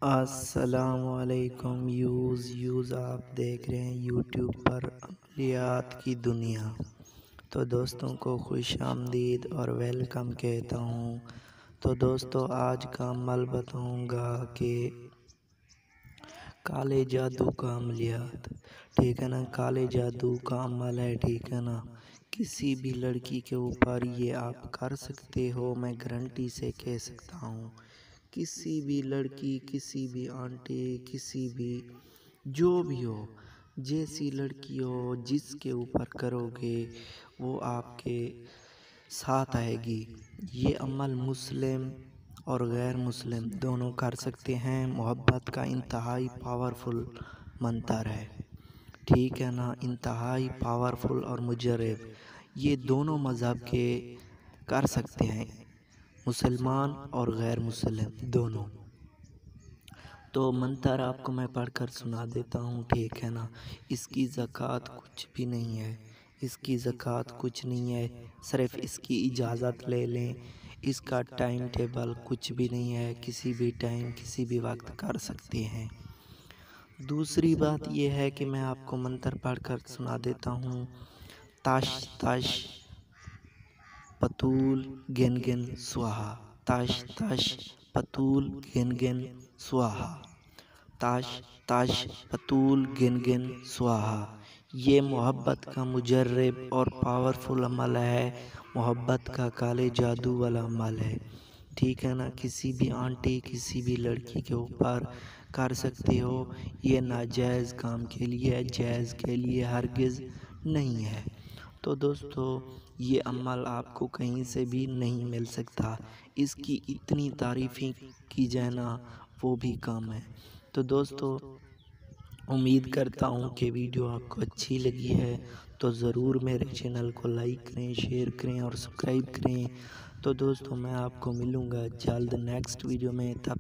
السلام علیکم یوز آپ دیکھ رہے ہیں یوٹیوب پر عملیات کی دنیا۔ تو دوستوں کو خوش آمدید اور ویلکم کہتا ہوں۔ تو دوستوں آج کا عمل بتاؤں گا کہ کالے جادو کا عملیات، ٹھیک ہے نا، کالے جادو کا عمل ہے، ٹھیک ہے نا، کسی بھی لڑکی کے اوپر یہ آپ کر سکتے ہو، میں گارنٹی سے کہہ سکتا ہوں۔ کسی بھی لڑکی، کسی بھی آنٹی، کسی بھی جو بھی ہو، جیسی لڑکی ہو، جس کے اوپر کرو گے وہ آپ کے ساتھ آئے گی۔ یہ عمل مسلم اور غیر مسلم دونوں کر سکتے ہیں۔ محبت کا انتہائی پاورفل منتر ہے، ٹھیک ہے نا، انتہائی پاورفل اور مجرب، یہ دونوں مذہب کے کر سکتے ہیں، مسلمان اور غیر مسلم دونوں۔ تو منتر آپ کو میں پڑھ کر سنا دیتا ہوں، ٹھیک ہے نا۔ اس کی زکوٰۃ کچھ بھی نہیں ہے، اس کی زکوٰۃ کچھ نہیں ہے، صرف اس کی اجازت لے لیں۔ اس کا ٹائم ٹیبل کچھ بھی نہیں ہے، کسی بھی ٹائم کسی بھی وقت کر سکتے ہیں۔ دوسری بات یہ ہے کہ میں آپ کو منتر پڑھ کر سنا دیتا ہوں۔ تش تش پتول گن گن سوہا، تش تش پتول گن گن سوہا، تش تش پتول گن گن سوہا۔ یہ محبت کا مجرب اور پاورفل عمل ہے، محبت کا کالے جادو والا عمل ہے، ٹھیک ہے نا۔ کسی بھی آنٹی، کسی بھی لڑکی کے اوپر کر سکتے ہو، یہ ناجائز کام کے لیے، جائز کے لیے ہرگز نہیں ہے۔ تو دوستو یہ عمل آپ کو کہیں سے بھی نہیں مل سکتا، اس کی اتنی تعریفیں کی جائے نا وہ بھی کم ہے۔ تو دوستو امید کرتا ہوں کہ ویڈیو آپ کو اچھی لگی ہے، تو ضرور میرے چینل کو لائک کریں، شیئر کریں اور سبسکرائب کریں۔ تو دوستو میں آپ کو ملوں گا جلد نیکسٹ ویڈیو میں، تب